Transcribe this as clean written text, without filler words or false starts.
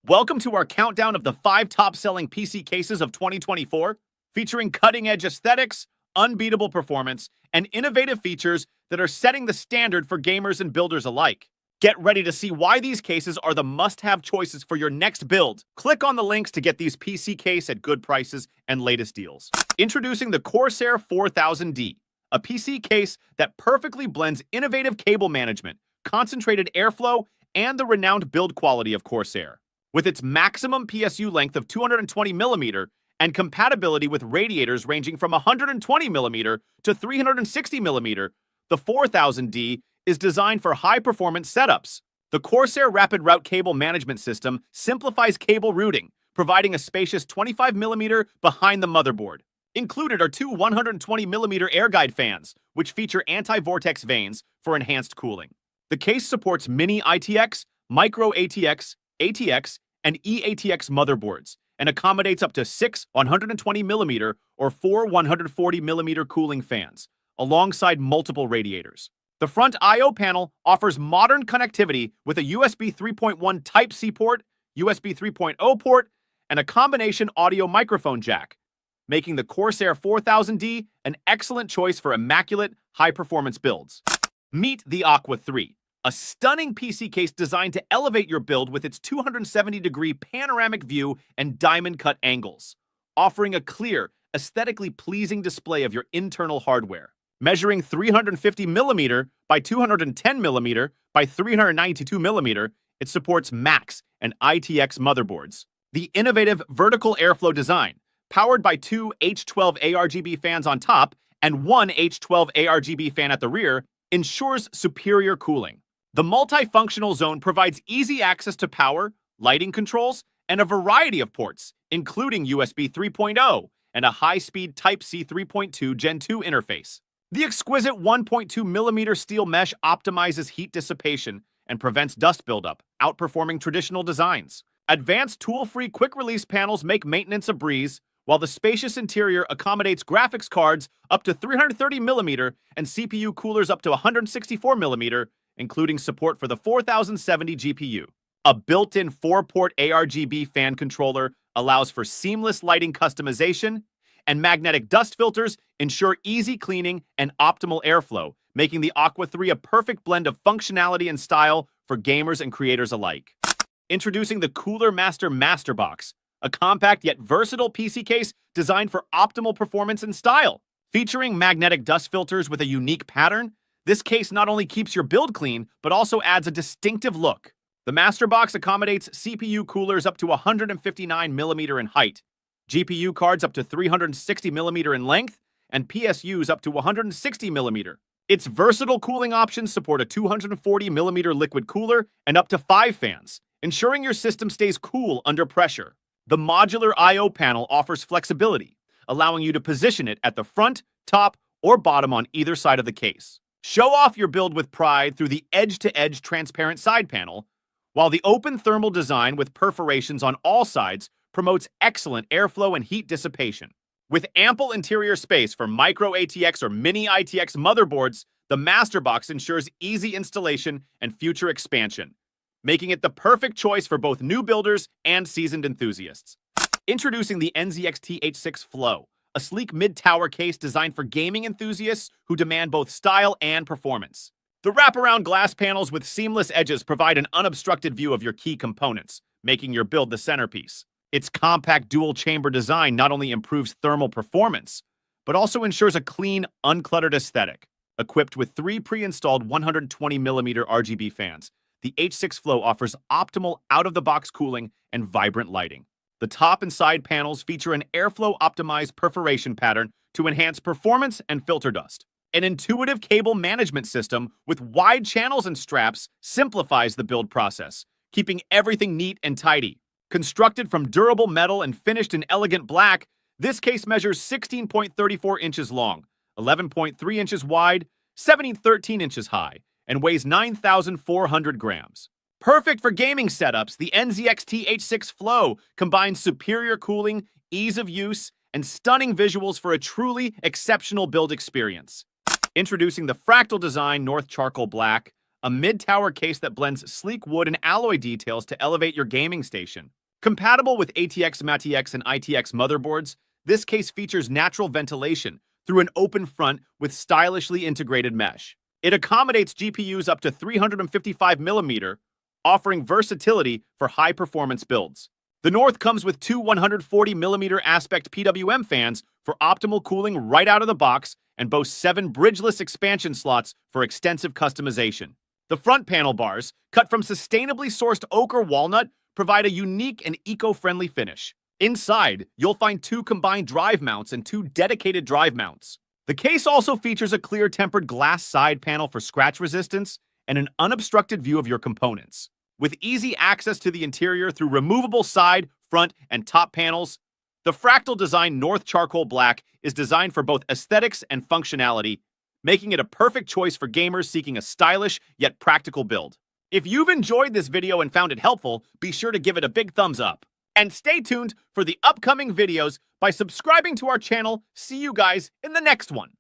Welcome to our countdown of the 5 top-selling PC cases of 2024, featuring cutting-edge aesthetics, unbeatable performance, and innovative features that are setting the standard for gamers and builders alike. Get ready to see why these cases are the must-have choices for your next build. Click on the links to get these PC case at good prices and latest deals. Introducing the CORSAIR 4000D, a PC case that perfectly blends innovative cable management, concentrated airflow, and the renowned build quality of CORSAIR. With its maximum PSU length of 220mm and compatibility with radiators ranging from 120mm to 360mm, the 4000D is designed for high-performance setups. The CORSAIR Rapid Route Cable Management System simplifies cable routing, providing a spacious 25mm behind the motherboard. Included are two 120mm air guide fans, which feature anti-vortex vanes for enhanced cooling. The case supports mini-itx, micro-atx, ATX, and e-atx motherboards, and accommodates up to 6 120mm or 4 140mm cooling fans, alongside multiple radiators. The front I/O panel offers modern connectivity with a USB 3.1 Type-C port, USB 3.0 port, and a combination audio microphone jack, making the CORSAIR 4000D an excellent choice for immaculate, high-performance builds. Meet the Aqua 3, a stunning PC case designed to elevate your build with its 270-degree panoramic view and diamond-cut angles, offering a clear, aesthetically pleasing display of your internal hardware. Measuring 350mm by 210mm by 392mm, it supports MAX and ITX motherboards. The innovative vertical airflow design, powered by 2 H12 ARGB fans on top and 1 H12 ARGB fan at the rear, ensures superior cooling. The multifunctional zone provides easy access to power, lighting controls, and a variety of ports, including USB 3.0 and a high-speed Type-C 3.2 Gen 2 interface. The exquisite 1.2mm steel mesh optimizes heat dissipation and prevents dust buildup, outperforming traditional designs. Advanced tool-free quick-release panels make maintenance a breeze, while the spacious interior accommodates graphics cards up to 330mm and CPU coolers up to 164mm, including support for the 4070 GPU. A built-in 4-port ARGB fan controller allows for seamless lighting customization, and magnetic dust filters ensure easy cleaning and optimal airflow, making the Aqua 3 a perfect blend of functionality and style for gamers and creators alike. Introducing the Cooler Master MasterBox, a compact yet versatile PC case designed for optimal performance and style. Featuring magnetic dust filters with a unique pattern, this case not only keeps your build clean, but also adds a distinctive look. The MasterBox accommodates CPU coolers up to 159mm in height, GPU cards up to 360mm in length, and PSUs up to 160mm. Its versatile cooling options support a 240mm liquid cooler and up to 5 fans, ensuring your system stays cool under pressure. The modular I/O panel offers flexibility, allowing you to position it at the front, top, or bottom on either side of the case. Show off your build with pride through the edge-to-edge transparent side panel, while the open thermal design with perforations on all sides promotes excellent airflow and heat dissipation. With ample interior space for micro-atx or mini-itx motherboards, the MasterBox ensures easy installation and future expansion, making it the perfect choice for both new builders and seasoned enthusiasts. Introducing the NZXT H6 Flow, a sleek mid-tower case designed for gaming enthusiasts who demand both style and performance. The wraparound glass panels with seamless edges provide an unobstructed view of your key components, making your build the centerpiece. Its compact dual-chamber design not only improves thermal performance, but also ensures a clean, uncluttered aesthetic. Equipped with 3 pre-installed 120mm RGB fans, the H6 Flow offers optimal out-of-the-box cooling and vibrant lighting. The top and side panels feature an airflow-optimized perforation pattern to enhance performance and filter dust. An intuitive cable management system with wide channels and straps simplifies the build process, keeping everything neat and tidy. Constructed from durable metal and finished in elegant black, this case measures 16.34 inches long, 11.3 inches wide, 13 inches high, and weighs 9,400 grams. Perfect for gaming setups, the NZXT H6 Flow combines superior cooling, ease of use, and stunning visuals for a truly exceptional build experience. Introducing the Fractal Design North Charcoal Black, a mid-tower case that blends sleek wood and alloy details to elevate your gaming station. Compatible with ATX, MATX, and ITX motherboards, this case features natural ventilation through an open front with stylishly integrated mesh. It accommodates GPUs up to 355mm, offering versatility for high-performance builds. The North comes with two 140mm aspect PWM fans for optimal cooling right out of the box and boasts 7 bridgeless expansion slots for extensive customization. The front panel bars, cut from sustainably sourced oak or walnut, provide a unique and eco-friendly finish. Inside, you'll find 2 combined drive mounts and 2 dedicated drive mounts. The case also features a clear tempered glass side panel for scratch resistance and an unobstructed view of your components. With easy access to the interior through removable side, front, and top panels, the fractal design North Charcoal Black is designed for both aesthetics and functionality, making it a perfect choice for gamers seeking a stylish yet practical build. If you've enjoyed this video and found it helpful, be sure to give it a big thumbs up. And stay tuned for the upcoming videos by subscribing to our channel. See you guys in the next one.